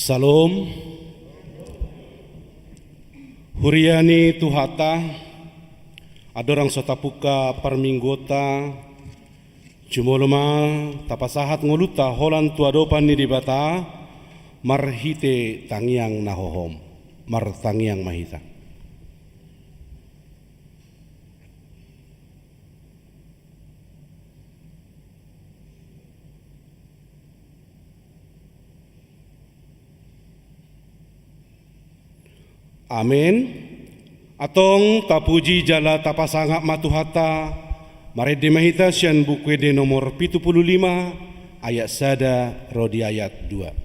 Salom. Huriani tuhata adorang sotapuka parminggota cumoloma tapasahat ngoluta holan tuadopan ni dibata marhite tangiang nahohom mar tangiang mahita. Amin. Atong tapuji jala tapasangak matuhata marede mahita sian bukwede nomor 75 ayat sada rodi ayat 2.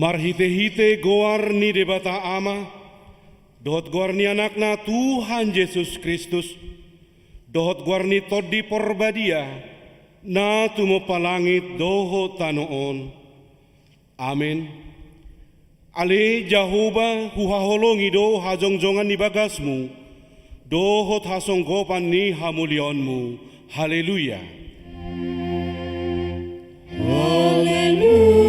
Marhite-hite goar ni debata ama, dohot goar ni anakna Tuhan Yesus Kristus, dohot goar ni todi porbadia, na tumo palangit dohot tanoon. Amin. Ale Jahoba huhaholongi do hajongjongan ni bagasmu, dohot hasonggopan ni hamulionmu. Haleluya. Haleluya.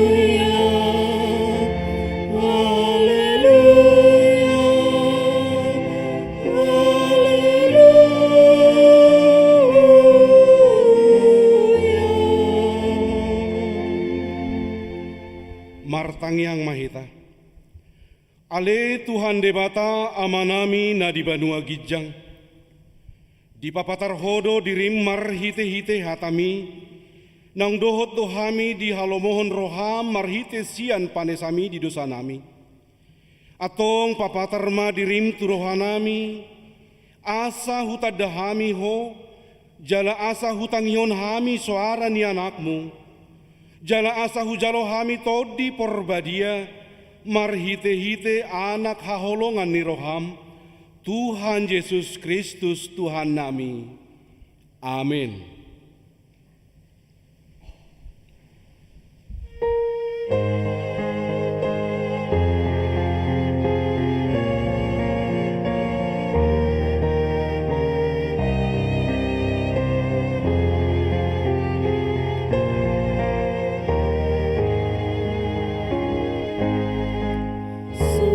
Martangiang mahita. Ale Tuhan debata amanami na di banua gijang. Di papatar hodo dirim marhite-hite hatami. Nang dohot dohami di halomohon roham marhite sian panesami di dosa nami. Atong papatar ma dirim turohanami. Asa hutadahami ho. Jala asa hutangion hami suara ni anakmu. Jala asa hujalo hami todi porbadia, marhite-hite anak haholongan ni roham, Tuhan Yesus Kristus Tuhan nami. Amin. So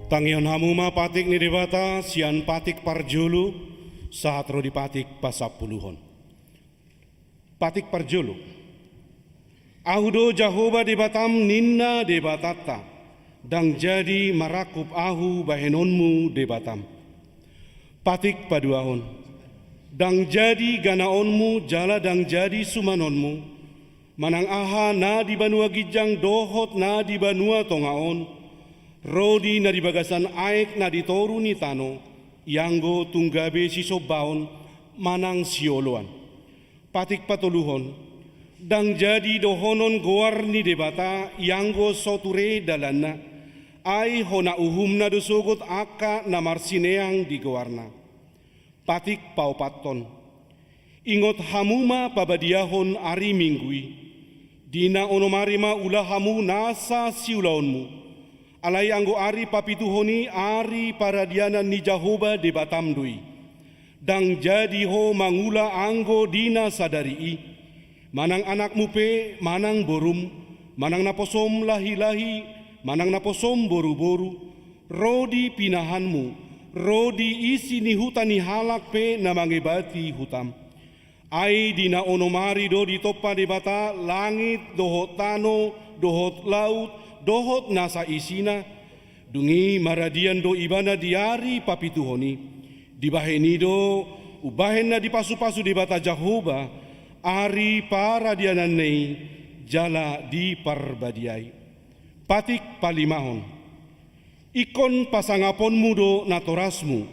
Tangion hamuma patik ni debata sian patik parjulu saat rodi patik pasapuluhon. Patik parjulu. Ahudo Jahoba debatam ninna debatata dang jadi marakup ahu bahenonmu debatam. Patik paduahon. Dang jadi ganaonmu jala dang jadi sumanonmu. Manang aha na di banua gijang dohot na di banua tongaon. Rodi na di bagasan aek na di toru ni tano. Yanggo tunggabe si sobaon manang sioloan. Patik patuluhon. Dang jadi dohonon goar ni debata yanggo soture dalana. Ai hona uhum na dosogot aka na marsineang di goarna. Patik paupaton. Ingot hamuma pabadiahon ari minggui. Dina onomarima ulah hamu nasa siulaonmu. Alai anggo ari papituhoni ari paradianan ni Jahoba debatam dui. Dang jadi ho mangula anggo dina sadari. Manang anakmu pe manang borum. Manang naposom lahi-lahi. Manang naposom boru-boru. Rodi pinahanmu. Rodi isi ni hutani halak pe namangebati hutam. Ai dina onomari do di topa debata langit dohot tano dohot laut dohot nasa isina dungi maradian do ibana diari papituhoni dibaheni do ubahen na di pasu-pasu debata Jahoba ari paradianan nei jala di parbadiai. Patik palimahon ikon pasangaponmu do natorasmu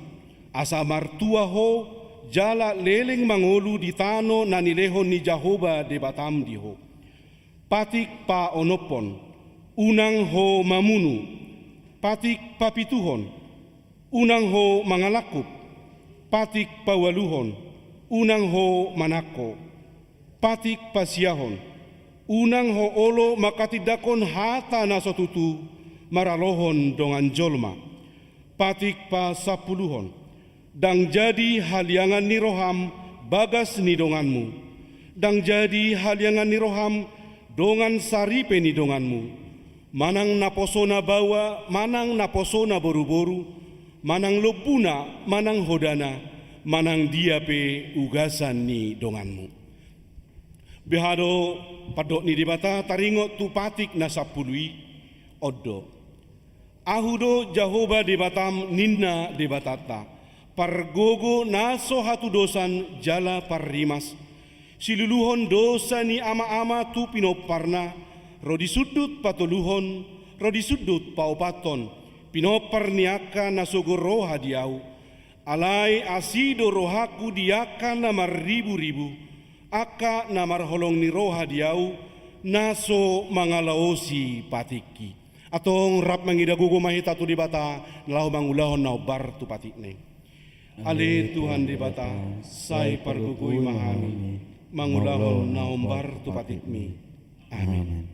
asa martua ho jala leleng mangolu di tano nanilehon ni Jahoba debatam diho. Patik pa onopon, unang ho mamunu. Patik papituhon, unang ho mangalakup. Patik pawaluhon, unang ho manako. Patik pasiahon, unang ho olo makatidakon hata nasotutu maralohon dongan jolma. Patik pa sapuluhon, dang jadi haliangan ni roham bagas ni donganmu. Dang jadi haliangan ni roham dongan saripe ni donganmu. Manang naposona bawa, manang naposona boru-boru. Manang lopuna, manang hodana. Manang diape ugasan ni donganmu. Behado padok ni dibata taringot tu patik nasapului odo. Ahudo Jahoba debatam ninna debatata. Pargogo naso hatu dosan jala parrimas. Siluluhon dosa ni ama-ama tu pinoparna. Rodi sudut patoluhon, rodi sudut paupaton. Pinopar niaka nasogo roha diau. Alai asido rohaku diaka namar ribu-ribu. Aka namar holong ni roha diau. Naso mangalaosi patiki. Atong rap mangidagugo mahita tu dibata. Lau mangulahon nau bar tu patikne. Ale Tuhan debata, sai pargugui mahami, mangulahon naombar tupatikmi. Amin.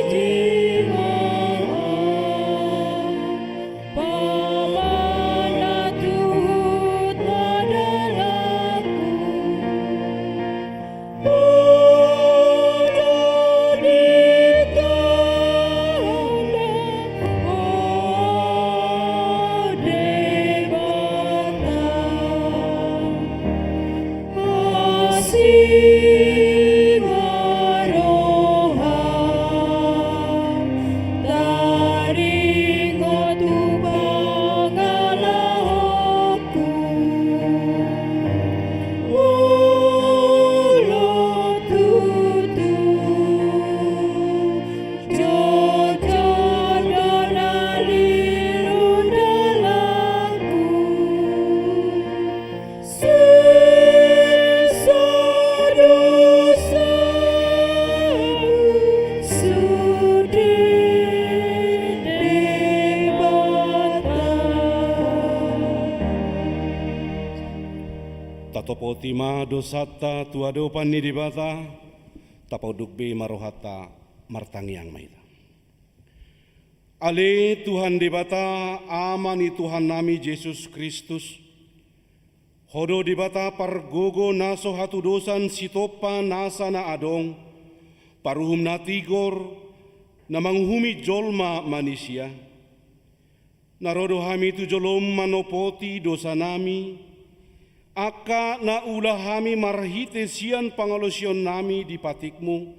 Puji topotima dosata tuado panidibata tapaudukbe marohata martangiang maita. Ale Tuhan dibata amani Tuhan nami Yesus Kristus. Hodo dibata pargogo naso hatu dosan sitopa nasa na adong. Paruhum na tigor na manghumi jolma manusia. Narodo hami tu jolom manopoti dosa nami. Aka na ulah hami marhite sian pangalosyon nami di patikmu.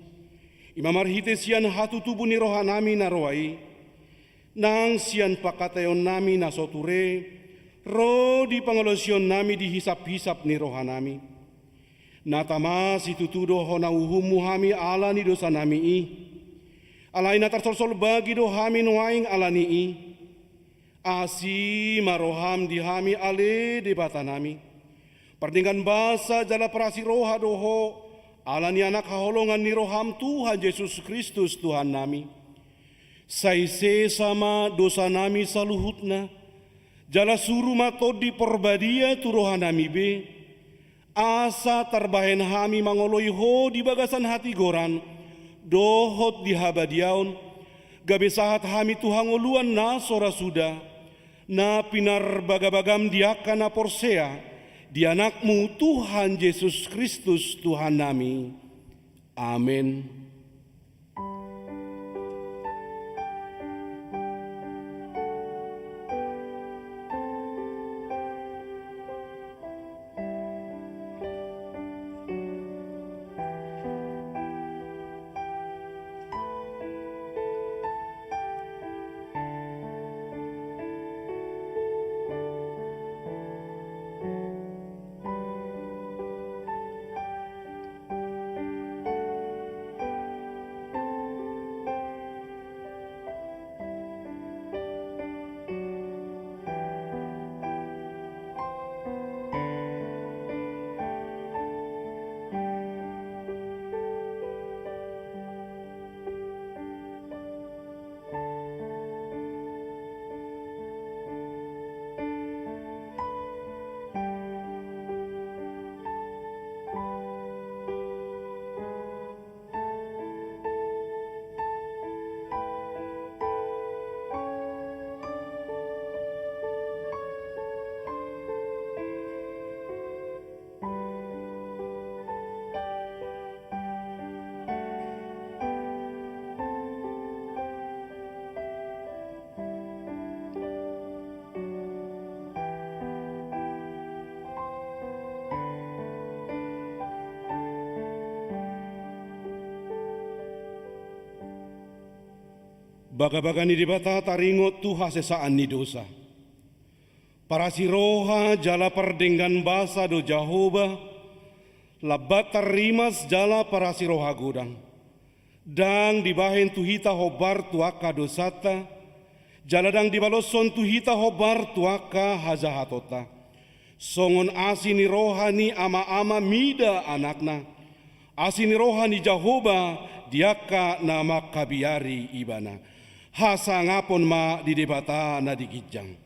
Ima marhite sian hatu tubuh ni roha nami naroai. Nang sian pakatayon nami nasoture, ro di pangalosyon nami dihisap-hisap ni roha nami. Natama situtudo hona uhumu hami ala ni dosa nami i. Alai na tarsolsol bagi do hami nuaing ala ni i. Asi maroham di hami ale debata nami. Pardingkan basa jala perasi roha doho, ala ni anak haholongan ni roham Tuhan Yesus Kristus Tuhan nami. Saise sama dosa nami saluhutna, jala suruh matodi porbadia tu roha nami be, asa tarbahen hami mangoloi ho di bagasan hati goran, dohot di habadiaun, gabe sahat hami Tuhan ngoluan na sora suda, na pinar bagabagam diaka na porsea, di anakmu Tuhan Yesus Kristus Tuhan nami. Amin. Baga-bagani dibata taringot tu hasesaan ni dosa. Para siroha jala perdenggan basa do Jahoba, labat terimas jala para siroha gudang. Dang dibahen tuhita hobar tuaka dosata, jala dang dibaloson tuhita hobar tuaka hajahatota. Songon asini rohani ama-ama mida anakna, asini rohani Jahoba diaka nama kabiari ibana. Hasa ngapon ma di debata na digijang.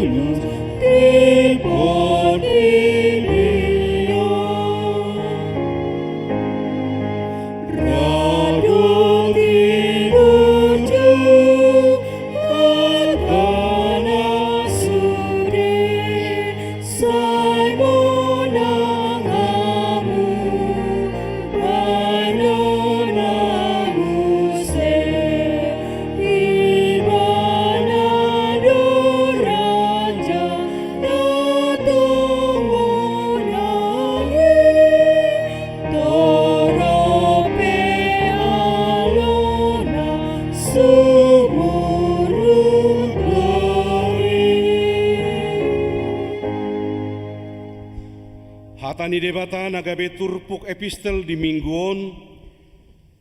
Luz Hatani debata nagabe turpuk epistel di mingguon,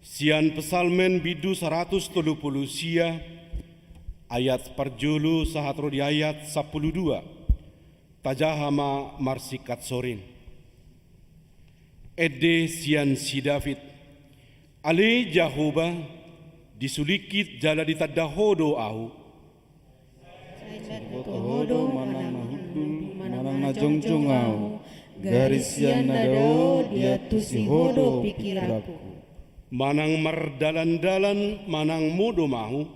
sian pesalmen bidu 130 sia, ayat parjulu sahatro di ayat 12, tajahama marsikat sorin. Ede sian si David, ale Jahoba, disulikit jala ditadahodo au. Hodo manang mahudul manang najongjong au, garis sian nadao dia tusi hodo pikiraku. Manang mardalan-dalan manang modo mahu,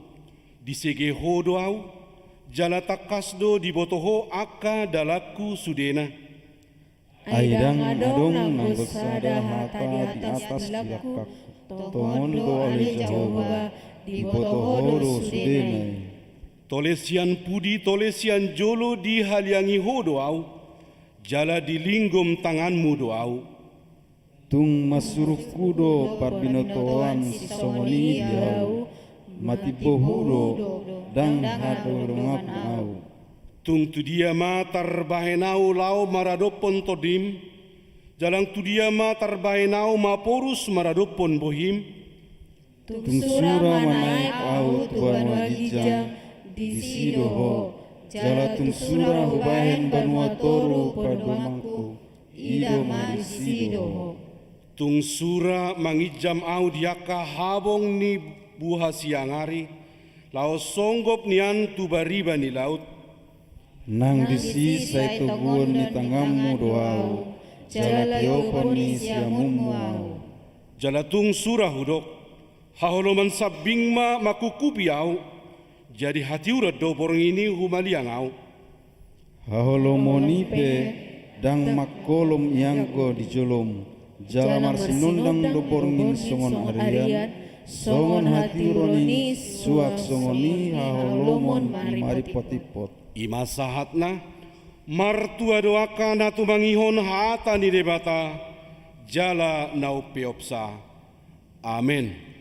disege hodo au, jala takasdo dibotoho aka dalaku sudena. Aidang adong nanggosada hata di atas dilakku, tomondo ale Jahoba dibotoho hodo sudenai. Tolesian pudi tolesian jolo dihaliangi hodo au, jala dilinggom tanganmu doau. Tung masuruh kudo parbinotoan si songoni diau, mati bohudo dang hado rongap au. Tung tu dia ma tarbahenau lau maradopon todim, jalang tu dia ma tarbahenau ma porus maradopon bohim. Tung sura manaik au tuan wajijang di sidoho, jala tung sura hubahen banua toru padomangku, ido ma di sidoho. Tung sura mangijam au diaka habong ni buha siangari, lao songgop nian tu bariba ni laut. Nang disi sai tobuon ni tangamu doau, jala tiopon ni siamumu au. Jala tung sura hudok, haholoman sabing ma makukupi au, jadi hati urat do borong ini humaliang au. Haholomoni pe dang makolom iangko di jolom, jala marsinundang do borongin songon arian, songon hati uroni suak songoni haholomon mari potipot. Ima sahatna, martua doaka na tumangihon hata ni debata, jala nau peopsa. Amin.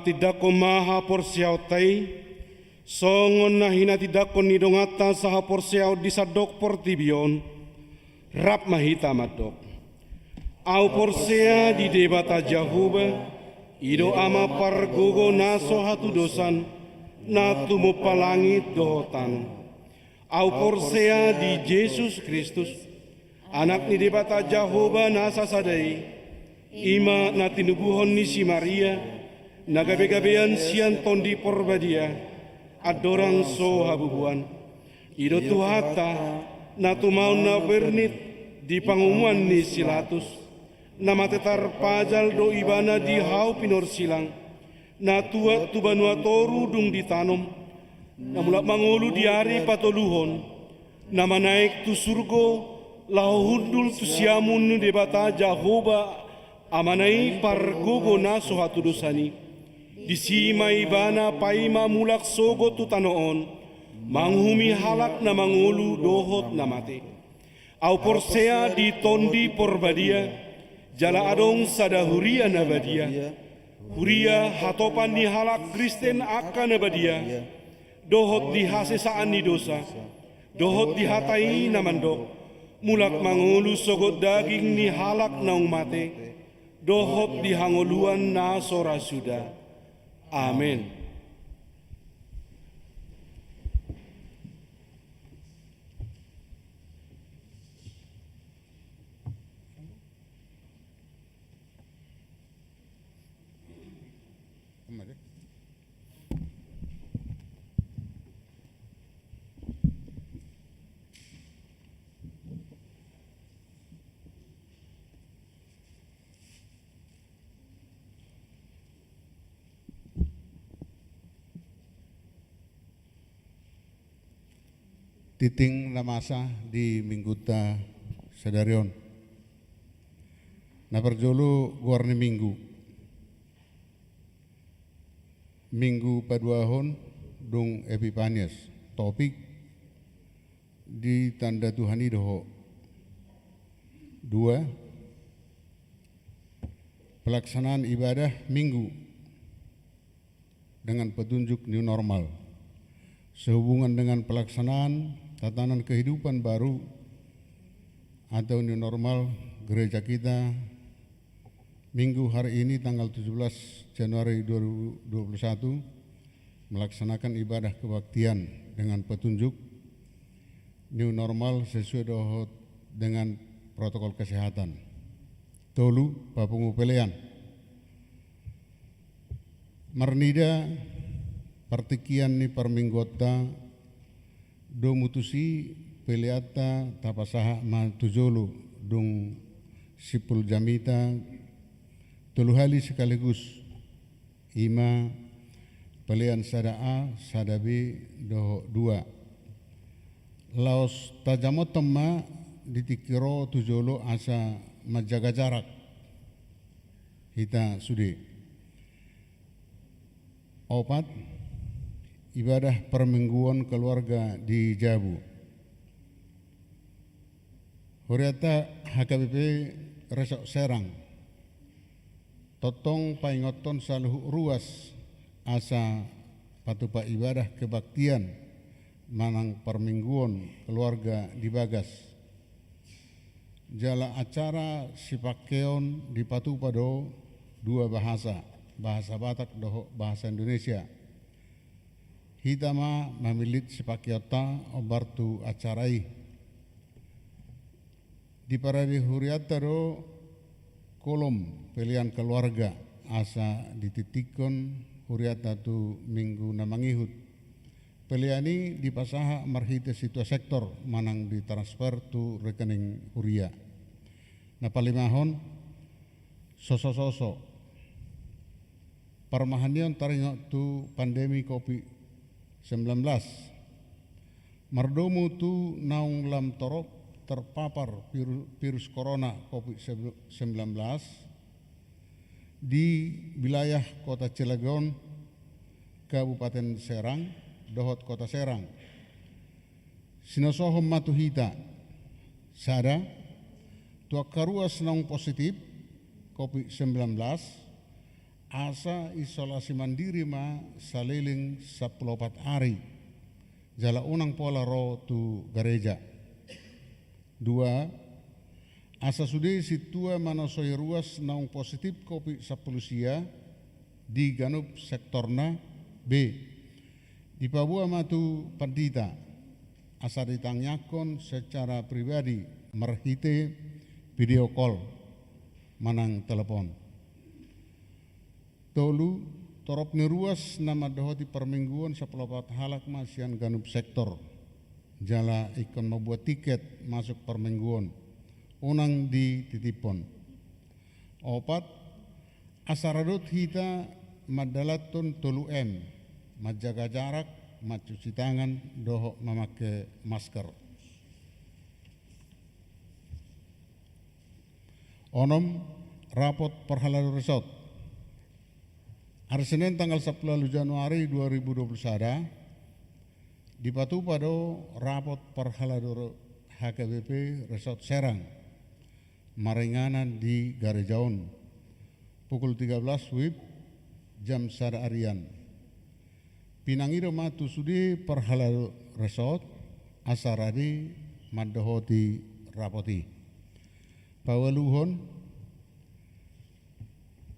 Tidak ko maha porsiaw tay, songon na hina tidak ko nidongata saha porsiaw di sadok portibion, rap mahita madok. Au porsea di debata Jahoba, ido ama pargogo naso hatu dosan, na tumo palangit dohotan. Au porsea di Yesus Kristus, anak ni debata Jahoba nasa sadai, ima na tinubuhon ni si Maria, nagabe-gabean sian tondi porbadia, adorang so habubuan. Ido tuhata, na tumau na bernit, di pangumuan ni silatus, nama tetar pajal do ibana di hau pinor silang, na tua tu banua toru dung ditanom, na mulak mangulu di hari patoluhon, nama naik tu surgo, lahu hundul tu siamun de bata Jahoba, amanai pargogo na sohatu dosani, di sima ibana paima mulak sogo tu tanoon, manghumi halak na mangulu dohot na mate. Au porsea di tondi porbadia, jala adong sada huria na badia, huria hatopan ni halak Kristen akan na badia, dohot di hasesaan ni dosa, dohot di hatai na mandok, mulak mangulu sogot daging ni halak na mate, dohot di hangoluan na sora suda. Amin. Titing lamasa di mingguta sadarion. Na perjolo guarni minggu paduahon dung Epipanias. Topik di tanda Tuhan idoho. 2. Pelaksanaan ibadah minggu dengan petunjuk new normal sehubungan dengan pelaksanaan tatanan kehidupan baru atau new normal gereja kita minggu hari ini tanggal 17 Januari 2021 melaksanakan ibadah kebaktian dengan petunjuk new normal sesuai dengan protokol kesehatan. Tolu papungu pelean. Marnida partikian ni perminggota do mutusi peleata tapasaha ma tujolo dung sipul jamita tuluhali sekaligus ima pelean sada A sada B do 2 laos tajamotema ditikiro tujolo asa menjaga jarak kita sudah 4 ibadah permingguan keluarga di Jabu. Huriata HKBP Resok Serang. Totong paingoton saluh ruas asa patupa ibadah kebaktian manang permingguan keluarga di Bagas. Jala acara sipakeon di patupa do 2 bahasa Batak doho bahasa Indonesia. Hitama mamilit sipakiota obartu acarai. Di paradi huriata do kolom pilihan keluarga asa dititikon huriata tu minggu namangihut. Pilihan ini dipasaha marhite situa sektor manang ditransfer tu rekening huria. Nah palimahon sosok parmahanion taringok tu pandemi COVID-19. Mardomu tu naung lam torop terpapar virus corona COVID-19 di wilayah Kota Cilegon, Kabupaten Serang, dohot Kota Serang. Sinosohom matuhita sada tua karuas naung positif COVID-19 asa isolasi mandiri ma saliling 14 hari jala unang pola ro tu gereja. 2 asa sudah situa manasoi ruas naung positif COVID-19 di ganup sektorna B di Papua matu pandita asa ditanyakon secara pribadi merhite video call manang telepon. Tolu torop ni ruas nama dohoti permingguan 14 halak masian ganup sektor jala ikon membuat tiket masuk permingguan unang di titipon. Opat, asaradot hita madalatun tolu M, menjaga jarak, mencuci tangan, doho memakai masker. Onom, rapot perhalal resort. Hari Senin tanggal 10 Januari 2021 dipatu pada rapot perhalal HKBP Resort Serang Marenganan di Garejaon pukul 13 WIB jam sada arian. Pinangiro matu sudi perhalal resort asaradi maddohoti rapoti. Pawaluhon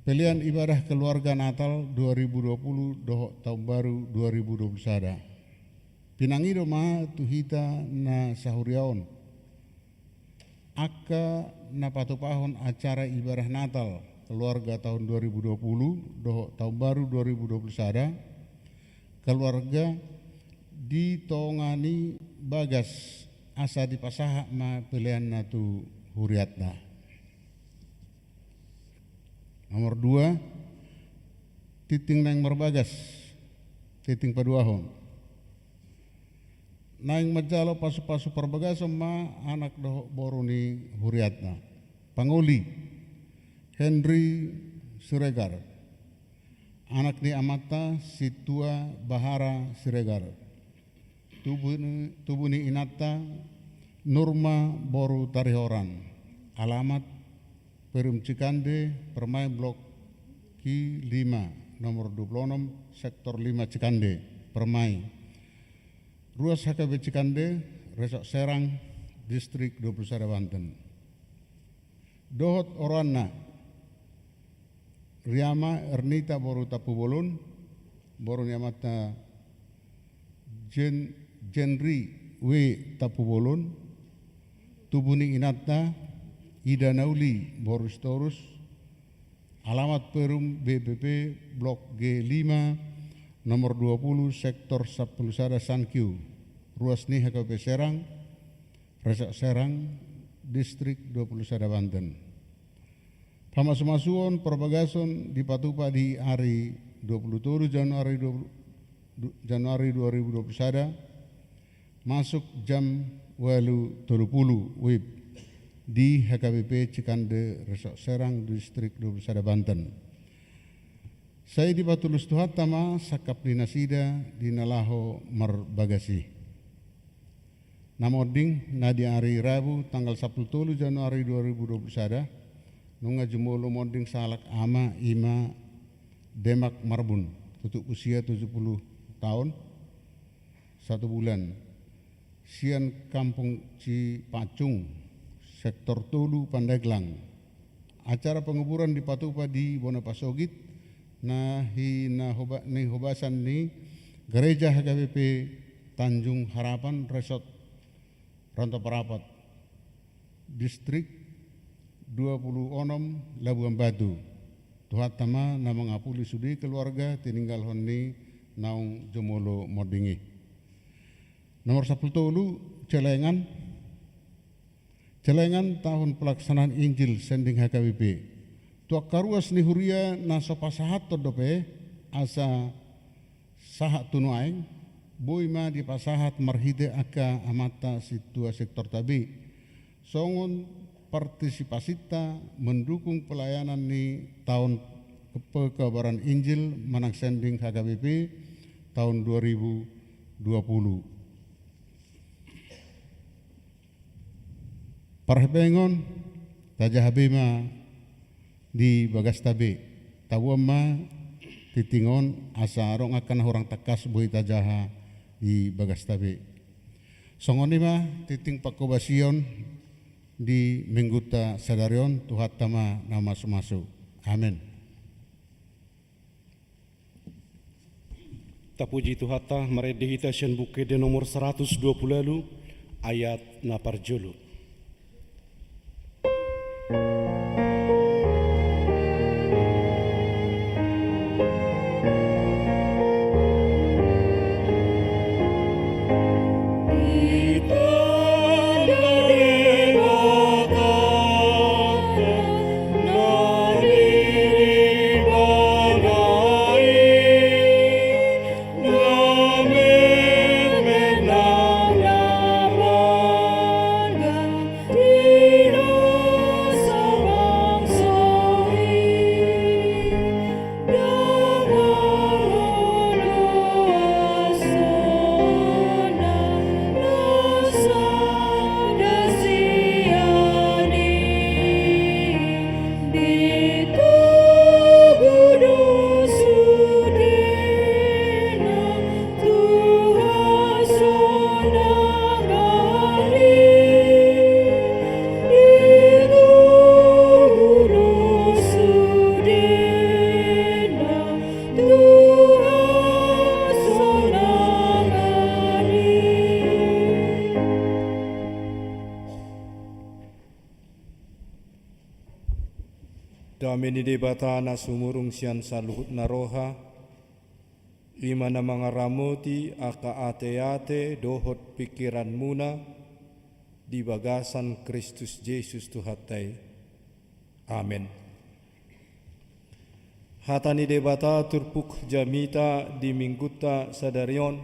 pilihan ibadah keluarga Natal 2020 doho tahun baru 2021. Pinangiro ma tuhita na sahuriaon. Aka na patupahon acara ibadah Natal keluarga tahun 2020 doho tahun baru 2021. Keluarga ditongani bagas asa dipasaha ma pilihan natu huriatna. Nomor 2, titing nang merbagas, titing paduahon. Nang majalo pasu-pasu perbagas ma anak doh boruni huriatna. Panguli, Henry Siregar. Anak ni amata Situa Bahara Siregar. Tubuh ni inata Nurma Boru Tarihoran. Alamat Perum Cikande, Permai Blok Ki 5, nomor 26, Sektor 5 Cikande, Permai. Ruas HKB Cikande, Resort Serang, Distrik 21 Banten. Dohot Orana, Riama Ernita Boru Tapubolun, Boru Nyamata Jenri W Tapubolun, Tubuni Inata, Ida Nauli Boris Torus, alamat Perum BBP Blok G5, nomor 20, Sektor 10 Sankyu, Ruas Ni HKP Serang, Resort Serang, Distrik 21 Banten. Pamasumasuon perbagason dipatupa di hari 27 Januari 2021 masuk jam 8.30 WIB di HKBP Cikande Resort Serang Distrik 21 Banten. Saya dipatulus Tuhan tama sakap dinasida di nalaho merbagasi. Namoding na di hari Rabu tanggal 10 Januari 2021 nunga jumolo moding salak ama ima Demak Marbun tutup usia 70 tahun 1 bulan. Sian Kampung Cipacung Sektor Tolu Pandeglang. Acara penguburan di Patupa di Bonapasogit ni hobasan ni Gereja HKBP Tanjung Harapan Resort Rantau Parapat Distrik 26 Labuan Batu. Tuhan tama na mengapuli sudi keluarga tininggal honni naung jomolo modingi. Nomor 10 Celengan tahun pelaksanaan Injil sending HKBP. Tuak karuas ni huria na sopasahat todope asa sahat tunuaing boy ma di pasahat marhide aka amata situa sektor tabi. Songon partisipasita mendukung pelayanan ni tahun kekabaran Injil manang sending HKBP tahun 2020. Parhebengon tajah habima di bagas tabe tawama titingon asa arong akan orang takas boy tajaha di bagas tabe. Songon lima titing pakobasion di mingguta sadarion Tuhan tama nama sumasu. Amin. Tapuji Tuhata meredihita sian buke de nomor 120 lalu ayat naparjulu. Kita dari Bapa Damini debata na sumurung sian saluhut na roha, ima na mga ramoti aka ate-ate dohot pikiran muna di bagasan Kristus Yesus Tuhatay. Amen. Hatani debata turpuk jamita di mingguta sadarion,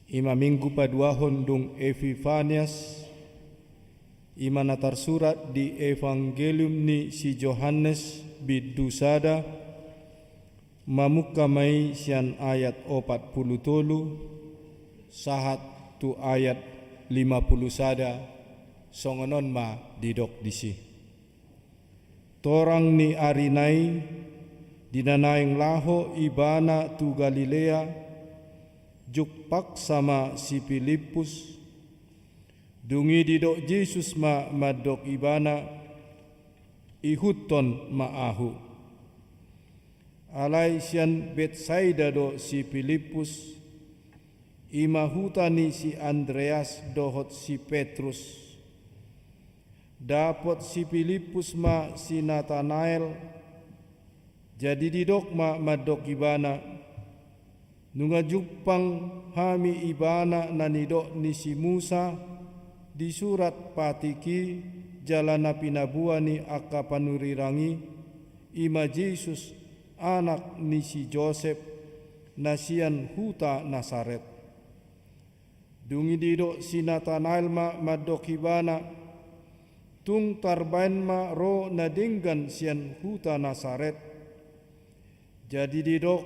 ima minggu paduahon dung Epifanias, ima natar surat di Evangelium ni si Johannes bidusada, mamukamai sian ayat 40 sahat tu ayat 50 sada, songonon ma didok disi. Torang ni arinai dinanaing laho ibana tu Galilea, jukpak sama si Filipus, dungi didok Yesus ma madok ibana, ihuton maahu. Alai sian Betsaida do si Filipus, ima hutani si Andreas dohot si Petrus. Dapot si Filipus ma si Nathanael, jadi didok ma madok ibana, nunga jupang hami ibana nanidok ni si Musa, di surat patiki jalana pinabua ni aka panurirangi, ima Yesus anak ni si Joseph nasian huta Nasaret. Dungi didok si Nathanael ma madok ibana, tung tarbain ma ro nadinggan sian huta Nasaret. Jadi didok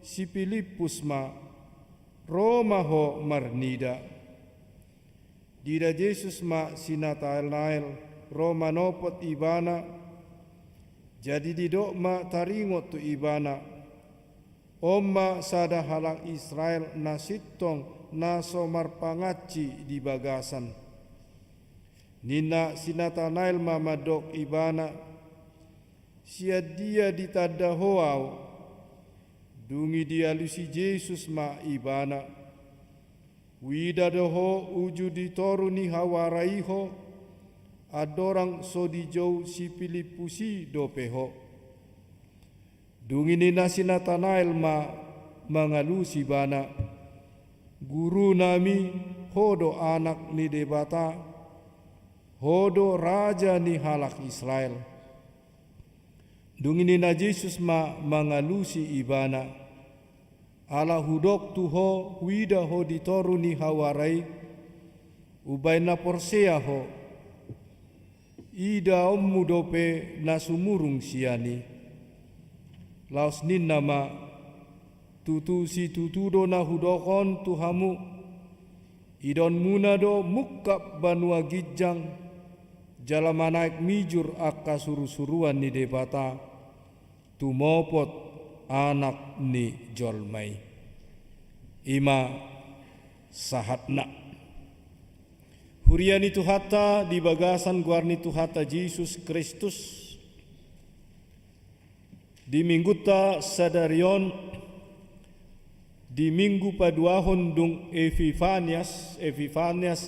si Filipus ma ro maho marnida. Dida Yesus ma si Nathanael ro manopot ibana. Jadi didok ma taringot tu ibana. Oma sada halang Israel nasitong naso marpangaci di bagasan. Nina si Nathanael mamadok ibana, sia dia ditada hoau, dungi dia lusi Yesus ma ibana, wida doho uju ditoru ni hawaraiho, adorang sodijau si Filipusi dopeho. Dungi nina si Nathanael ma mangalusi bana, guru nami hodo anak ni debata, hodo raja ni halak Israel. Dungini na Yesus ma mangalusi ibana, ala hudok tuho wida ho ditoru ni hawarai, ubay na porsea ho, ida ommu dope na sumurung siani. Laos ninna ma tutu si tutudo na hudokon tuhamu, idon munado mukkap banua gijang, jala manaik mijur akka suru-suruan ni debata, tumopot anak ni jolmai. Ima sahatna. Huriani tuhata di bagasan guarni tuhata Yesus Kristus. Di mingguta sadarion, di minggu paduahon dung Epifanias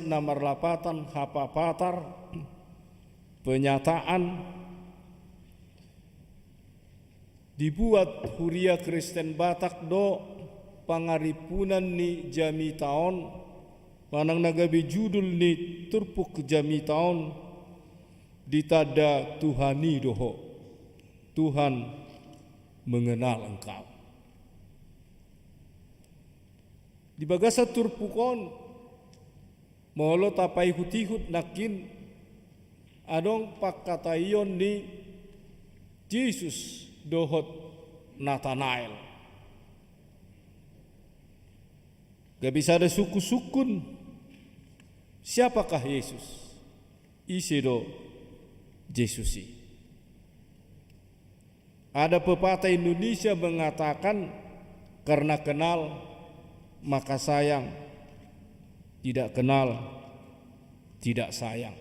namar lapatan hapapatar, penyataan dibuat Huria Kristen Batak do pangaripunan ni jami taon, manang nagabi judul ni turpuk jami taon, ditada Tuhani doho, Tuhan mengenal engkau. Di bagasa turpukon molo tapai hutihut nakin adong pakatayon ni Yesus dohot Nathanael. Gak bisa ada suku-sukun. Siapakah Yesus? Isedo Yesusi. Ada pepatah Indonesia mengatakan karena kenal maka sayang, tidak kenal tidak sayang.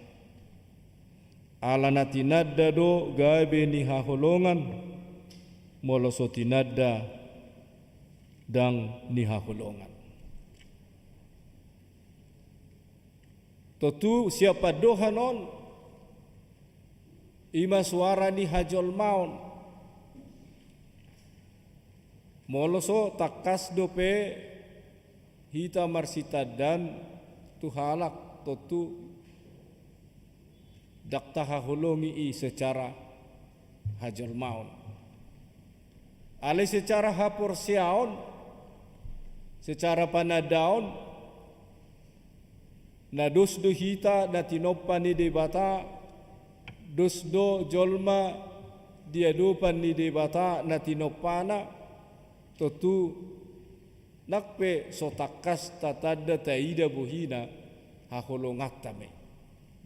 Alana tinadda do gabe ni haholongan, moloso tinadda dang ni haholongan. Totu siapa dohanon ima suara ni hajol maun moloso takas dope hita marsita dan tuhalak totu daktaha holongi i secara hajol maun ale secara hapor siaon secara panadaon na dosdo hita na tinoppan ni debata dosdo jolma diadupan ni debata na tinoppana totu nakpe sotakas tatada taida buhina haholongatame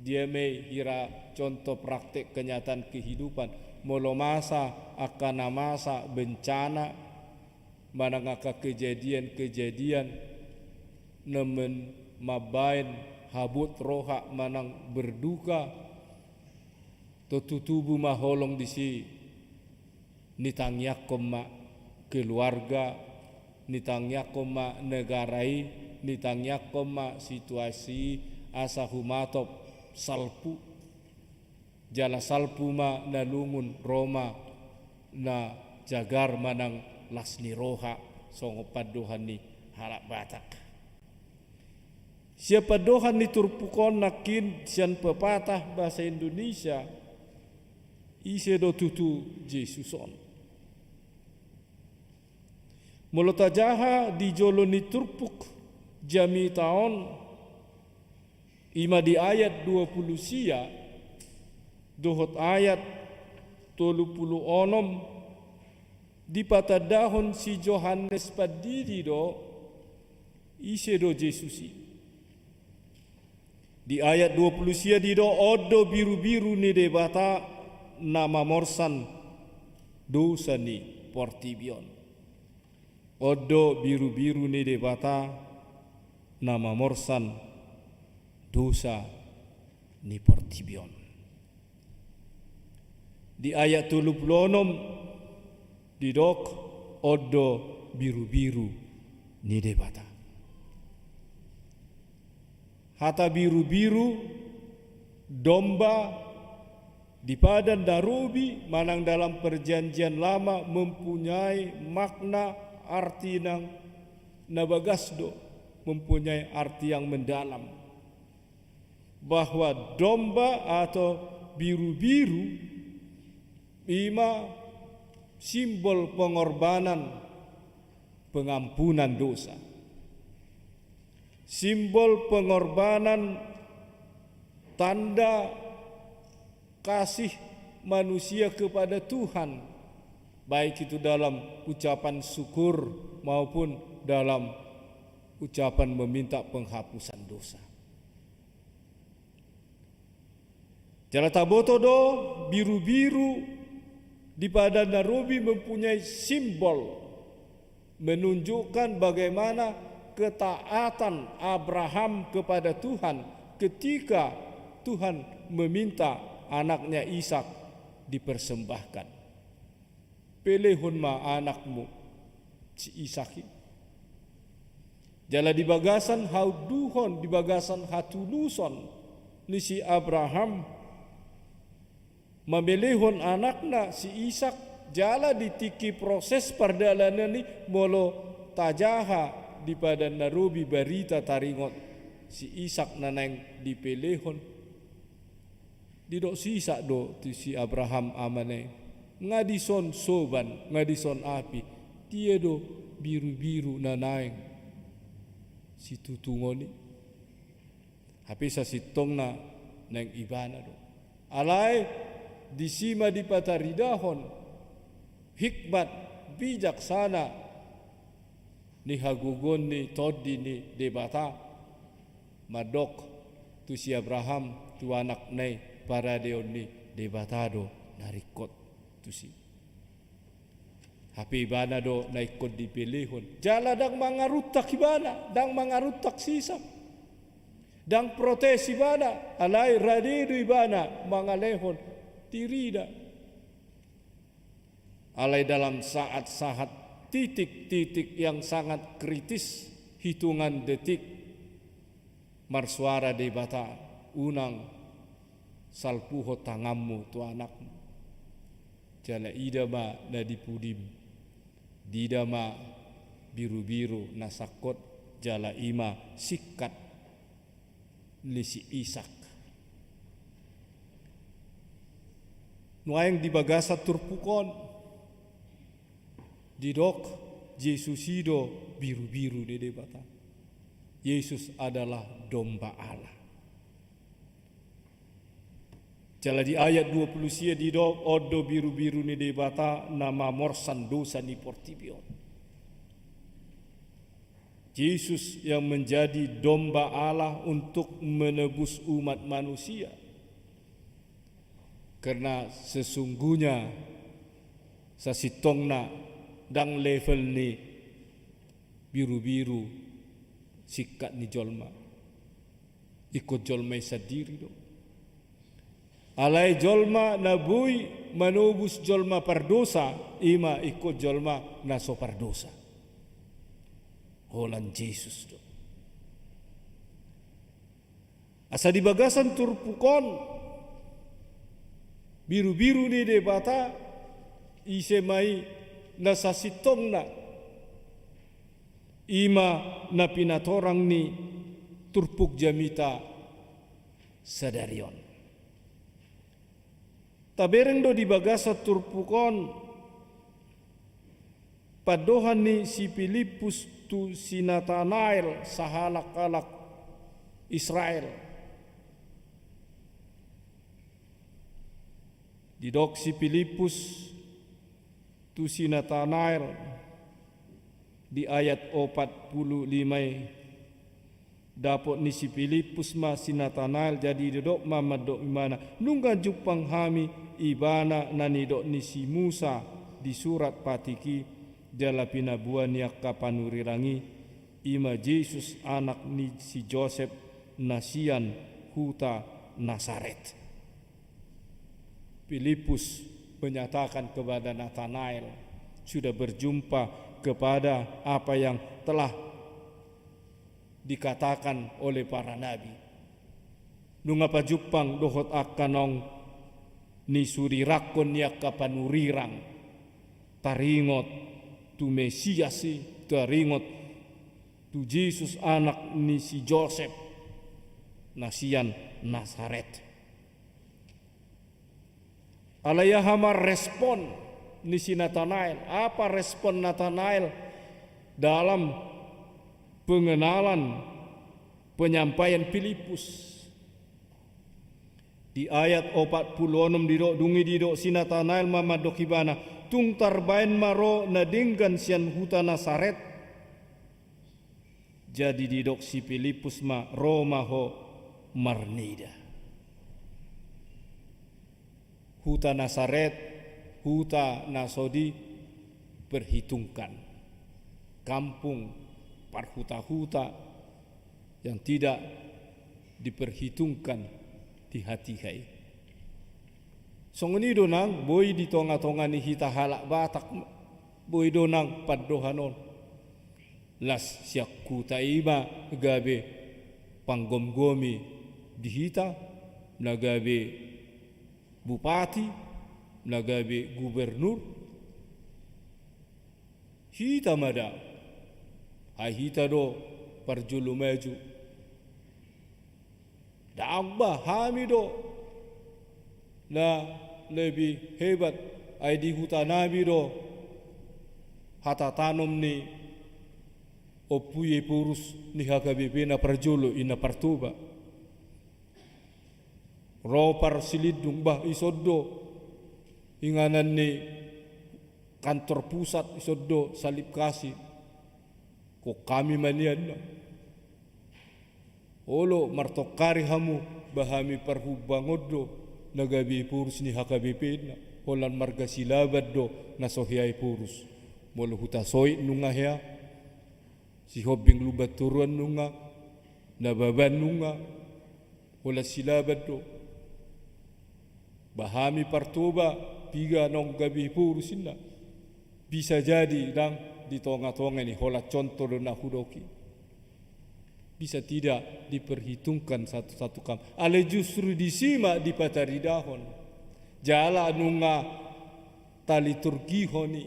dia me hira contoh praktek kenyataan kehidupan molomasa akan masa bencana manangaka kejadian-kejadian nemen mabain habut roha manang berduka totu tubuh maholong disi nitangyak koma keluarga nitangyak koma negarai nitangyak koma situasi asa humatop salpu jala salpu ma nalungun Roma na jagar manang lasni roha songo padohan ni halak batak siapa dohan ni turpukon nakin sian pepatah bahasa Indonesia ise do tutu Jesuson molotajaha di jolo ni turpuk jami taon ima di ayat 20 sia dohot ayat 36 di patadahon si Johannes padidi do ise do Jesusi di ayat 20 sia di do odo biru-biru ni debata nama morsan dosa ni portibion odo biru-biru ni debata nama morsan dosa ni portibion di ayat 36 didok odo biru-biru ni debata hata biru-biru domba di padan darubi manang dalam perjanjian lama mempunyai makna arti nang nabagasdo mempunyai arti yang mendalam bahwa domba atau biru-biru ima simbol pengorbanan pengampunan dosa simbol pengorbanan tanda kasih manusia kepada Tuhan baik itu dalam ucapan syukur maupun dalam ucapan meminta penghapusan dosa. Jala taboto do biru-biru di padan Narobi mempunyai simbol menunjukkan bagaimana ketaatan Abraham kepada Tuhan ketika Tuhan meminta anaknya Ishak dipersembahkan. Pelehun ma anakmu si Ishak. Jala di bagasan hauduhon di bagasan hatuluson ni si Abraham memelihun anakna si Ishak jala ditiki proses perdalanan ni molo tajaha di padan Narobi barita taringot si Ishak naneng dipelihun didok si Ishak do tu si Abraham amane ngadison soban ngadison api dia do biru-biru naneng si tutungoni hape sa sitong na neng ibana do alai disima di pataridahon hikmat bijaksana ni hagugon ni todi ni debata madok tu si Abraham tu anak nei para deon ni debatado narikot tu si hapi ibana do naikot dipilihon jala dang mangarutak ibana dang mangarutak sisa dang protes ibana alai radidu ibana mangalehon tirida alai dalam saat-saat titik-titik yang sangat kritis hitungan detik marsuara debata unang salpuho tangammu tu anakmu. Jala idama na dipudim, didama biru-biru nasakot jala ima sikat lisi Isak. Nuayang dibagasa turpukon, didok Yesus ido biru-biru dede bata. Yesus adalah domba Allah. Jala di ayat 20 sia didok odo biru-biru ni de bata nama morsan dosa ni portibion. Yesus yang menjadi domba Allah untuk menebus umat manusia. Karena sesungguhnya sasitongna dang level ni biru-biru sikat ni jolma. Ikut jolma sadiri do. Alai jolma nabui manubus jolma pardosa, ima ikut jolma naso pardosa. Holan Yesus do. Asa di bagasan turpukon biru-biru ni de bata ise mai nasasitong na ima na pinatorang ni turpuk jamita sadarion. Tabereng do di bagasa turpukon padohan ni si Filipus tu si Nathanael sahalak-alak Israel. Didok si Filipus tu si Nathanael di ayat 45 dapot ni si Filipus ma si Nathanael jadi didok mama dok imana nungga jupang hami ibana nani dok ni si Musa di surat patiki jala pinabuan yakka panurirangi ima Yesus anak ni si Joseph nasian huta Nazaret. Filipus menyatakan kepada Nathanael sudah berjumpa kepada apa yang telah dikatakan oleh para nabi. Nungapa jupang dohot akanong ni suri rakon yakka panurirang taringot tu Mesiasi taringot tu Yesus anak ni si Joseph nasian Nazaret. Alaya hamar respon ni si Nathanael. Apa respon Nathanael dalam pengenalan penyampaian Filipus? Di ayat 46 didok dungi didok si Nathanael mamadok ibana tung tarbain maro nadinggan sian huta Nazaret. Jadi didok si Filipus ma Roma ho marnida. Huta Nazaret, huta Nasodi perhitungkan. Kampung parhuta-huta yang tidak diperhitungkan di hati hai. Songoni donang boy di tonga-tonga ni hita halak batak boy donang paddohanon. Las siak kuta ima gabe panggom-gomi di hita nagabe bupati, nagabe gubernur, hita mada, hai hita do parjulu maju, dabah hami do, na lebih hebat, ai di hutan nabi do, hata tanom ni, opuye purus ni hagabe na parjulu ina partuba. Ropar silidung bah isodo inganan ni kantor pusat isodo salib kasih ko kami manian na olo martokari hamu bahami parhubangodo nagabi purus ni HKBP na holan marga silabad do nasohiay purus molo huta soy nunga hea si hobing lubat turuan nunga nababan nunga hola silabad do bahami partuba piga nong gabi purusin na bisa jadi dang di tonga-tonga ni hola contoh do na hudoki bisa tidak diperhitungkan satu-satu kam. Ale justru disimak di pataridahon. Jala nunga tali turki honi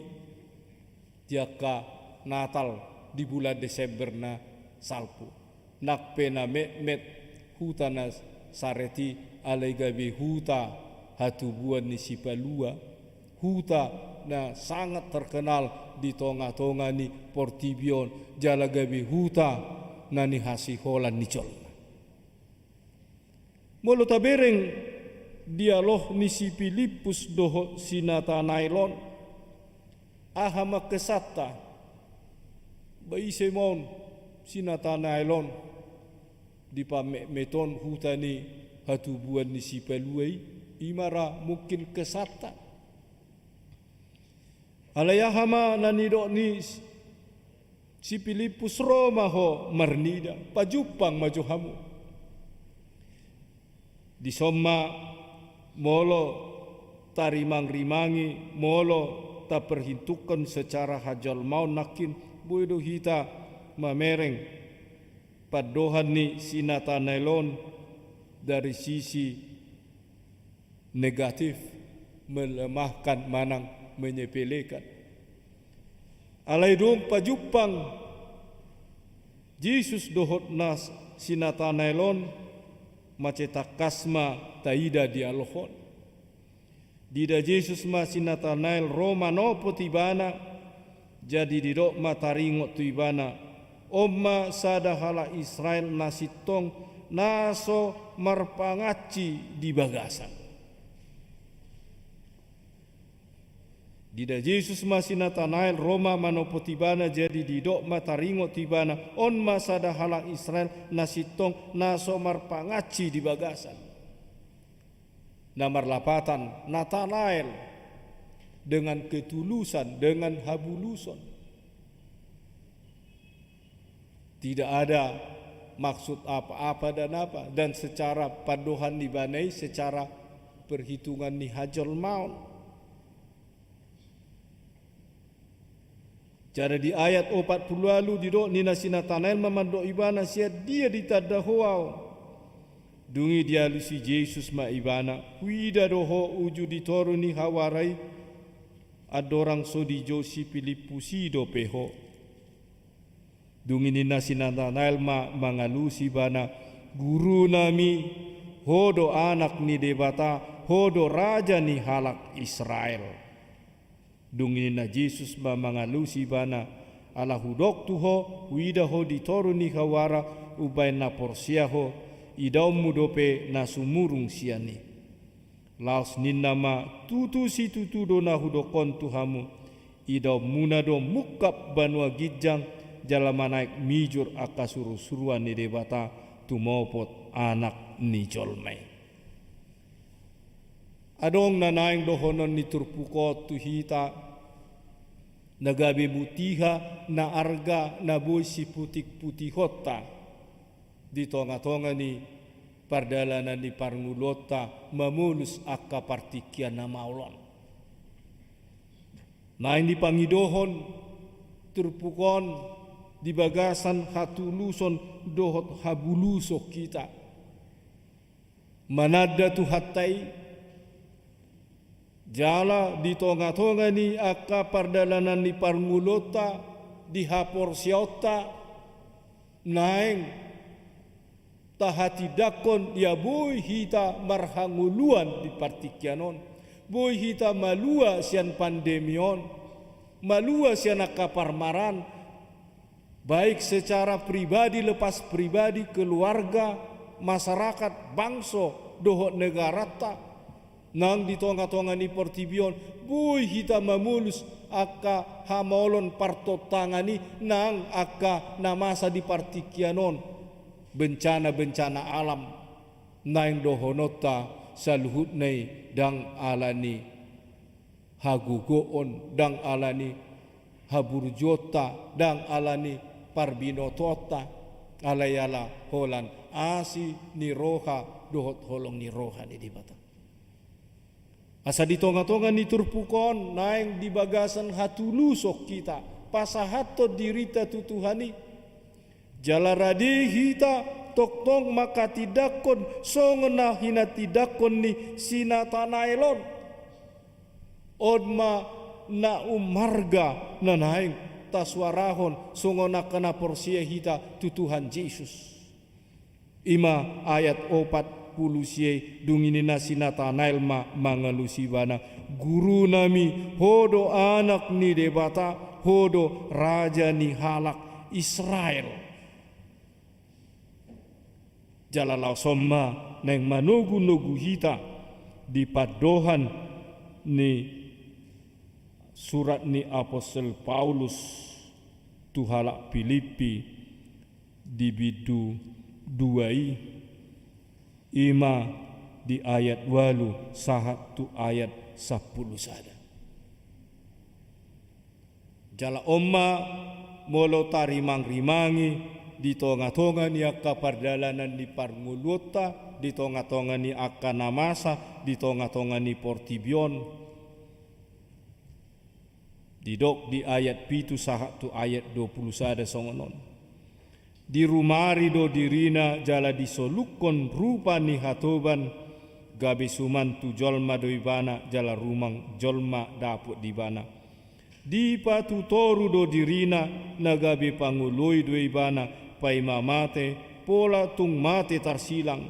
tiaka Natal di bulan Desember na salpu. Nak pena met hutana sareti ale gabe huta hatubuan ni sipalua. Huta na sangat terkenal di tonga-tonga ni Portibion jala gabe huta nani hasi holan ni col. Molo tabereng dialog ni si Filipus doho sinata nailon ahama kesata bai semon sinata nailon di pameton hutani hatubuan ni si peluai imara mungkin kesata alayahama nani do ni si Filipus Roma ho marnida pajupang majuhamu di somma molo tarimang-rimangi molo ta perhitukan secara hajal mau nakin bodo hita mamereng padohan ni sinata nelon dari sisi negatif melemahkan manang menyepelekan. Alai dong pajupang Yesus dohot nas sinata nailon maceta kasma taida dialohon. Dida Yesus ma sinata nail Roma no potibana jadi didok mataringot tuibana omma sadahala Israel nasitong naso marpangaci di bagasan. Dida Yesus masih Natanael Roma manopotibana jadi didok mataringo tibana on masada halang Israel nasitong nasomar pangaci di bagasan. Namar lapatan Natanael dengan ketulusan dengan habuluson. Tidak ada maksud apa-apa dan secara padohan dibanai secara perhitungan ni hajol maun. Cara di ayat 40 lalu didok nina sinatanael memandok ibana sia dia ditadahuau. Dungi dia lusi Yesus ma ibana. Huida doho uju ditoru ni hawarai. Adorang so di Josi Filipusi do peho. Dungi nina sinatanael ma mangalusi bana. Guru nami hodo anak ni debata. Hodo raja ni halak Israel. Dungin na Jesus ba mangalusi bana ala hudok tuho wida ho ditoru ni hawara ubay na porsia ho idaw mudope na sumurung siani laos ninama tutu si tutudo na hudokon tuhamu idaw munado mukap banua gijang jalamanaik mijur akasuru-suruan ni debata tumopot anak ni jolmai. Adong nanaing dohonon ni turpukot tuhita nagabe butiha na arga na boy si putik-putihota di tonga-tonga ni pardalanan ni parngulota mamulus akka partikian na maulon. Naing di pangidohon turpukon di bagasan hatuluson dohot habulusok kita. Manada tu hatai jala di tonga-tonga ni akka pardalanan ni parngulota di hapor siota naeng tahati dakon ya boy hita marhanguluan di partikianon boy hita malua sian pandemion malua sian akka parmaran baik secara pribadi lepas pribadi keluarga masyarakat bangso dohot negara ta nang di tonga-tonga ni Portibion boy hita mamulus akka hamolon partotangani nang akka namasa di partikianon bencana-bencana alam naing dohonota saluhut nei dang alani hagugoon dang alani haburjota dang alani parbinotota alayala holan asi ni roha dohot holong ni roha ni dibata. Asa di tonga-tonga ni turpukon naing di bagasan hatulusok kita pasahato dirita tutuhani Jalaradi hita toktong maka tidakon songena hina tidakon ni sinatanailon. Odma na umarga nanaing taswarahon songona kana porsia hita tu Tuhan Yesus. Ima ayat 40 sie dungini sinatanail mangalusibana guru nami hodo anak ni debata hodo raja ni halak Israel. Jalalau somma neng manugu-nugu hita di padohan ni surat ni Apostel Paulus tuhalak Filipi di bidu 2 ima di ayat 8 sahat tu ayat 10 sada. Jala omma molo tarimang-rimangi di tonga-tonga ni akka pardalanan ni Parmuluta, di tonga-tonga ni akka Namasa, di tonga-tonga ni Portibion. Didok di ayat 7 sahat tu ayat 20 sada songonon. Di rumari do dirina jala disolukon rupa ni hatoban gabe sumantu jolma doibana jala rumang jolma daput dibana. Di patu toru do dirina nagabe panguloi doibana pai mamate pola tung mate tarsilang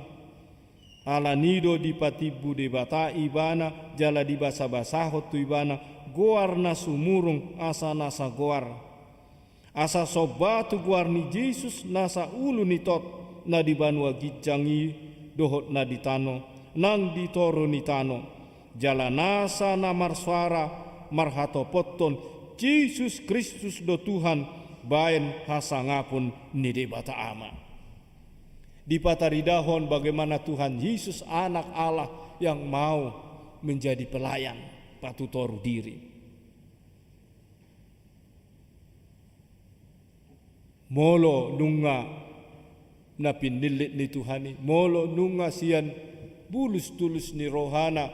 ala nido di patibu de bata ibana jala di basa-basahot tu ibana goar na sumurung asa nasa goar asa sobatu goar ni Yesus nasa ulu ni tot na di banua gijangi dohot na di tano nang di toro ni tano jala nasa na marswara marhato poton Yesus Kristus do Tuhan bayan hasangapun ni debata ama. Di pataridahon bagaimana Tuhan Yesus anak Allah yang mau menjadi pelayan patutoru diri. Molo nunga na pinilit ni Tuhani, molo nunga siyan bulus tulus ni rohana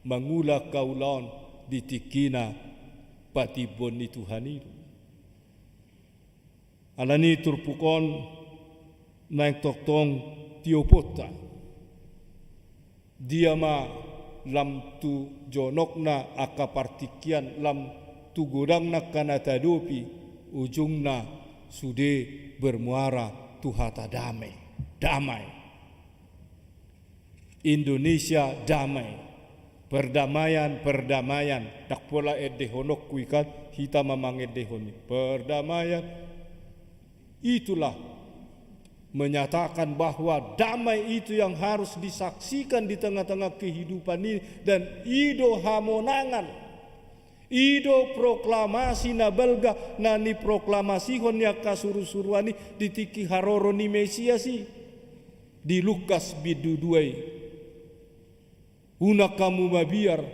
mangula kaulaon ditikina patibon ni Tuhani. Alani turpukon naik toktong tiopota. Dia ma lam tu jonokna aka partikian lam tu godangna kana tadopi ujungna sude bermuara tuhata damai. Damai. Indonesia damai. Perdamaian, perdamaian. Tak pola edehonok kuikat hita mamang edehoni. Perdamaian. Itulah menyatakan bahwa damai itu yang harus disaksikan di tengah-tengah kehidupan ini dan ido hamonangan ido proklamasi na belga nani proklamasi honya kasuru-suruani ditiki haroro ni Mesiasi di Lukas bidu 2 una kamu mabiar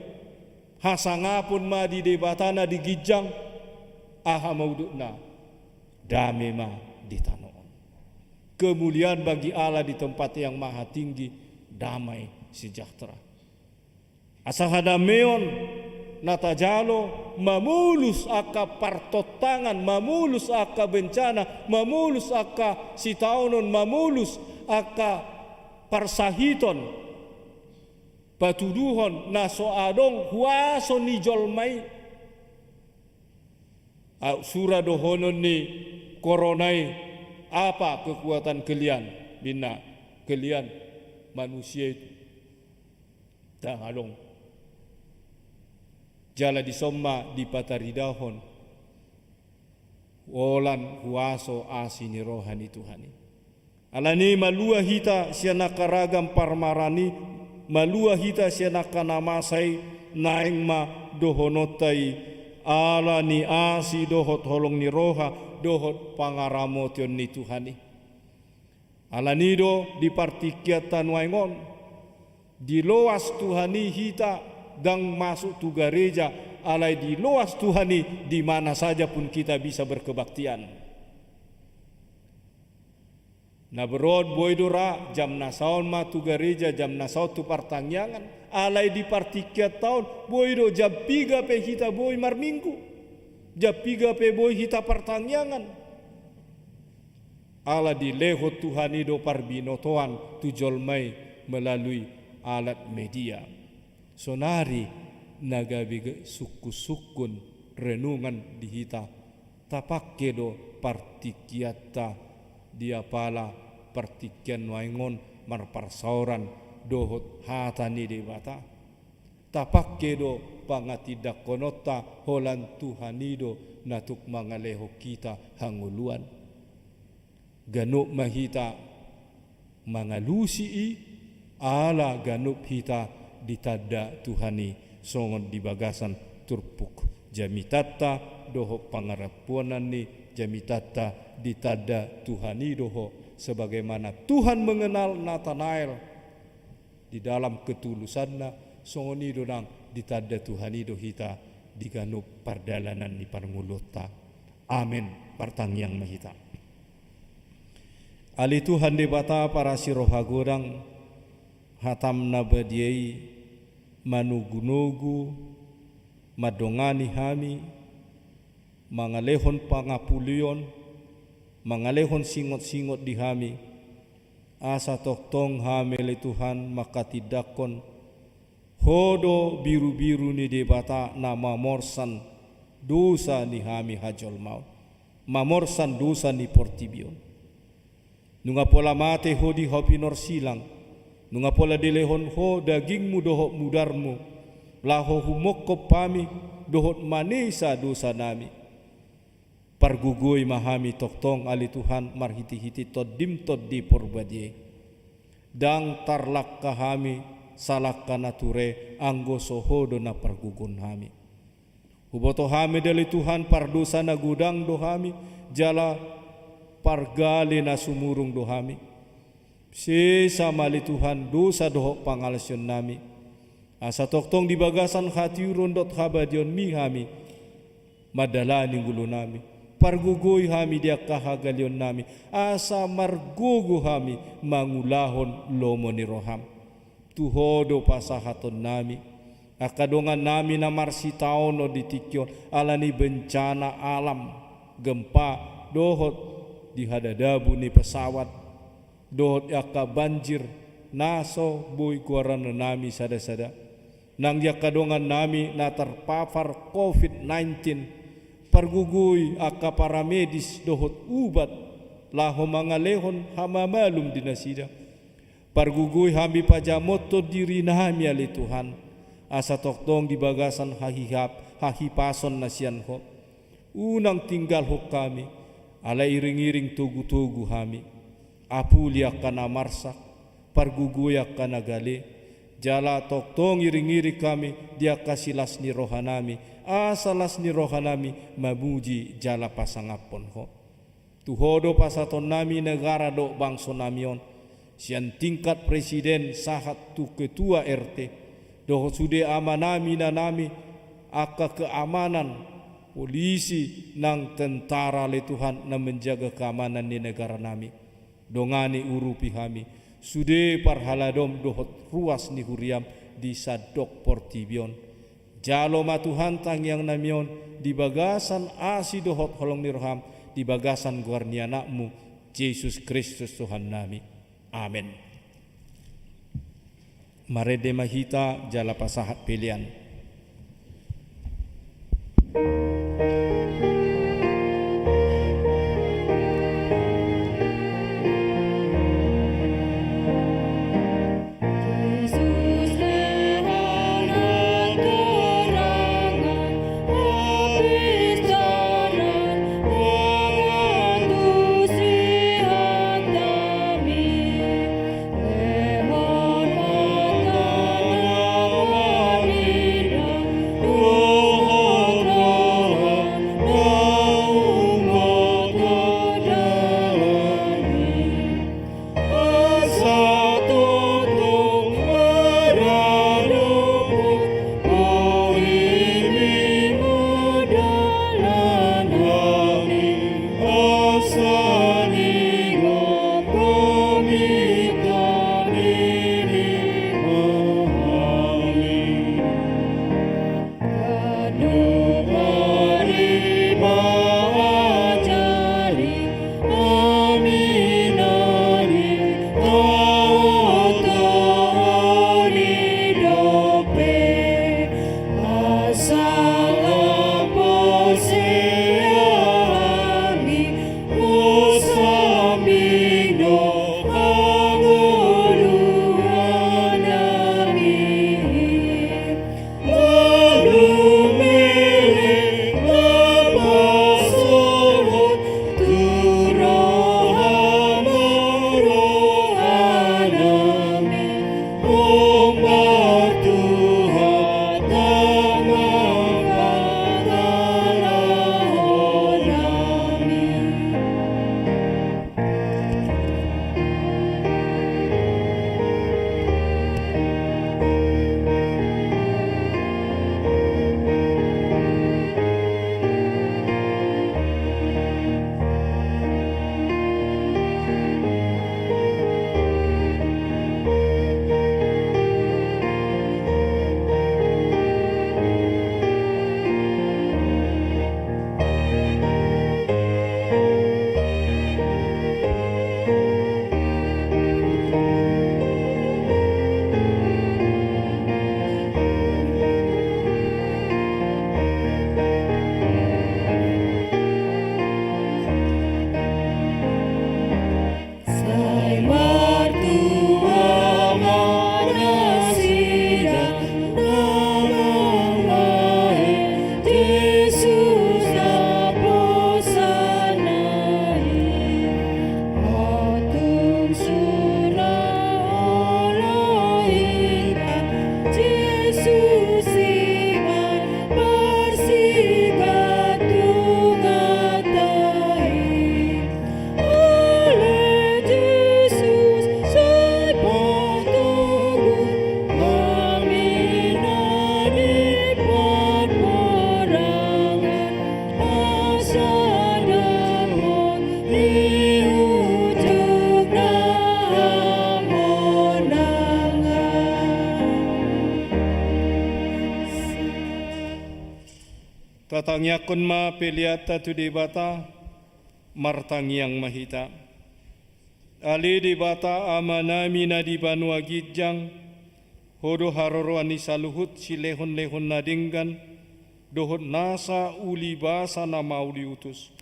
hasangapun ma di debatana di gijang aha maudukna dame ma di tanah. Kemuliaan bagi Allah di tempat yang maha tinggi, damai sejahtera. Asa hadameon natajalo mamulus aka partotangan, mamulus aka bencana, mamulus aka sitaunon, mamulus aka parsahiton, patuduhon naso adong huaso ni jolmai. Surah dohonon ni koronai apa kekuatan kalian bina kalian manusia itu tak halong jala disomma di pataridahon wolan huaso asini rohani Tuhani alani malua hita siana karagam parmarani malua hita siana kanamasai naing ma dohonotai ala ni asi dohot holong ni roha dohot pangaramotion ni Tuhani. Ala nido di partikiatan waingon di loas Tuhani hita dang masuk tu gereja alai di loas Tuhani di mana saja pun kita bisa berkebaktian. Na berod boydora jam nasaon ma tu gereja jam nasaon tu partangyangan alai di partikiat tahun boydo jam 3 pe hita boy mar minggu jam 3 pe boy hita partangyangan ala di leho Tuhan ido parbinotoan tujolmai melalui alat media. Sonari nagabiga suku-sukun renungan di hita tapakke do partikiata dia pala partikian waingon marparsauran dohot hatani de bata tapakke do pangatidak konota holan Tuhanido natuk mangaleho kita hanguluan ganuk mahita mangalusi ala ganuk hita ditada Tuhani songon di bagasan turpuk jamitata doho pangarapuanan ni jamitata ditada Tuhani doho sebagaimana Tuhan mengenal Nathanael di dalam ketulusanna songoni donang ditada Tuhani do hita diganup pardalanan ni parmulota. Amin partang yang mahita. Ali Tuhan di bata para sirohagurang hatam nabadiai manugunugu madongani hami mangalehon pangapulion mangalehon singot-singot di hami asa toktong hamele Tuhan maka tidakon hodo biru-biru ni debata nama morsan dosa ni hami hajol maut mamorsan dosa ni portibion nunga pola mate ho di hopinor silang nunga pola dilehon ho dagingmu dohok mudarmu laho humokko pami dohot manesa dosa nami pargugui mahami toktong ali Tuhan marhiti-hiti toddim toddi porbadie dang tarlak kahami salak kanature anggo sohodo na pargugun hami huboto hami dali Tuhan pardosa na gudang dohami jala pargali na sumurung dohami sesa mali Tuhan dosa dohok pangalasyon nami asa toktong di bagasan hati rondot habadion mi hami madalani gulo nami pargugoy hami dia kahagalion nami asa margugo hami mangulahon lomo ni roham tuhodo pasahaton nami akadongan nami na marsitaon no ditikyon alani bencana alam gempa dohot di hadadabu ni pesawat dohot yaka banjir naso boy kuaran nami sada-sada nang yakadongan nami na terpapar COVID-19 pargugui aka para medis dohot ubat laho mangalehon hamamalum dinasida pargugui hami pajamoto diri nami ali Tuhan asa toktong di bagasan hahipason nasian ho unang tinggal ho kami ala iring-iring tugu-tugu hami apulia kana marsak pargugui kana gale jala toktong iring-iri kami dia kasilas ni rohanami asalas ni rohanami mabuji jala pasangapon ho tuhodo pasaton nami negara do bangso namion sian tingkat presiden sahat tu ketua RT doh sude amanami na nami aka keamanan polisi nang tentara le Tuhan na menjaga keamanan di negara nami dongani urupi kami sude parhaladom dohot ruas ni huriam di sadok portibion jalo matuhan tang yang namion di bagasan asi dohot holong nirham di bagasan guarnia nakmu Yesus Kristus Tuhan nami amin. Marede mahita jala pasahat pilihan Katangyakon ma peliata tu debata martangyang mahita. Ali debata amanami na di banua gijang hodo haroro ani saluhut si lehon-lehon nadinggan dohot nasa uli basa na mauli utus.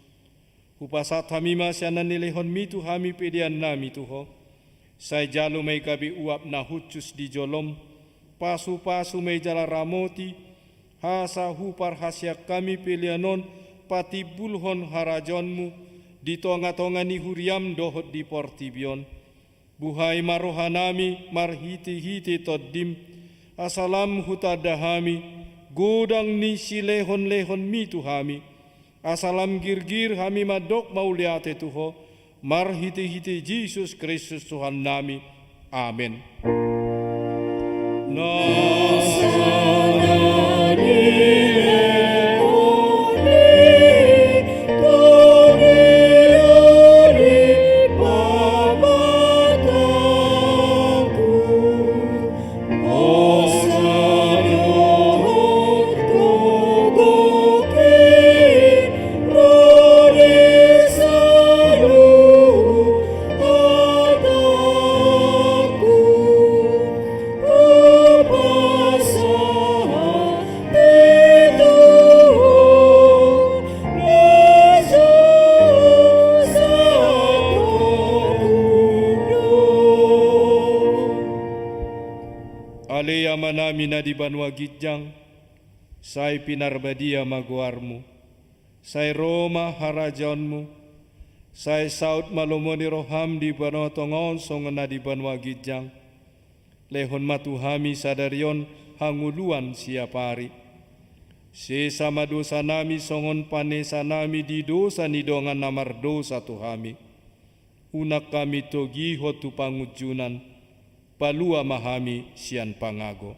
Upasat hamima sianan ni lehon mitu hami pedian nami tuho. Sai jalu may gabi uap na hucus di jolom. Pasu-pasu may jala ramoti. Hasa hupar hasyak kami pilianon pati bulhon harajonmu di tonga-tonga ni huriam dohot di portibion. Buhai marohanami marhiti-hiti toddim asalam hutadahami godang ni silehon-lehon mitu hami asalam girgir hami madok mauliate tuho marhiti-hiti Yesus Kristus Tuhan nami. Amin. Alea manami na di banua gijang, sai pinarbadia maguarmu, sai Roma harajonmu, sai saud malomoni roham di banua tongon songon na di banua gijang, lehon matuhami sadarion hanguluan siapari. Sesama dosa nami songon panesa nami di dosa nidongan namar dosa tuhami. Unak kami togi hotu pangujunan, palua mahami sian pangago.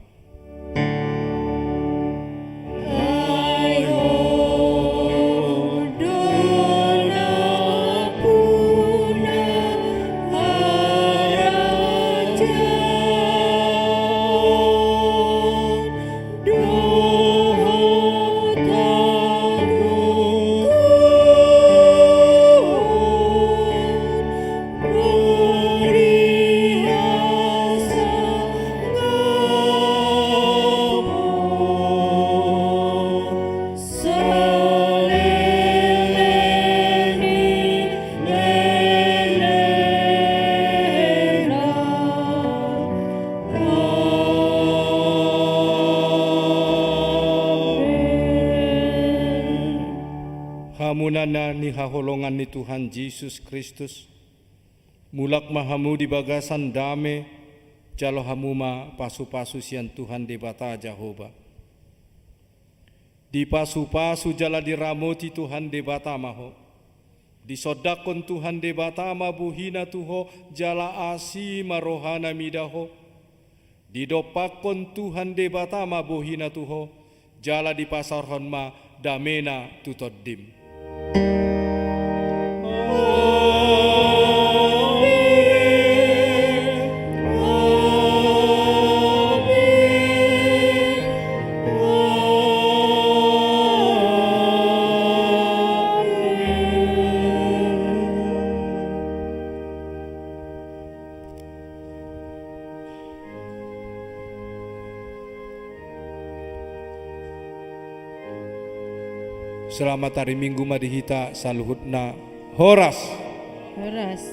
Hamunana ni haholongan ni Tuhan Yesus Kristus, mulak mahamu di bagasan dame, jalo hamuma pasu-pasu sian Tuhan debata Jehovah. Di pasu-pasu jala diramoti Tuhan debata maho, di sodakon Tuhan debata mabuhina tuho jala asi marohana midaho, di dopakon Tuhan debata mabuhina tuho jala di pasarhon ma damena tutoddim. Selamat hari Minggu madihita saluhutna horas. Horas.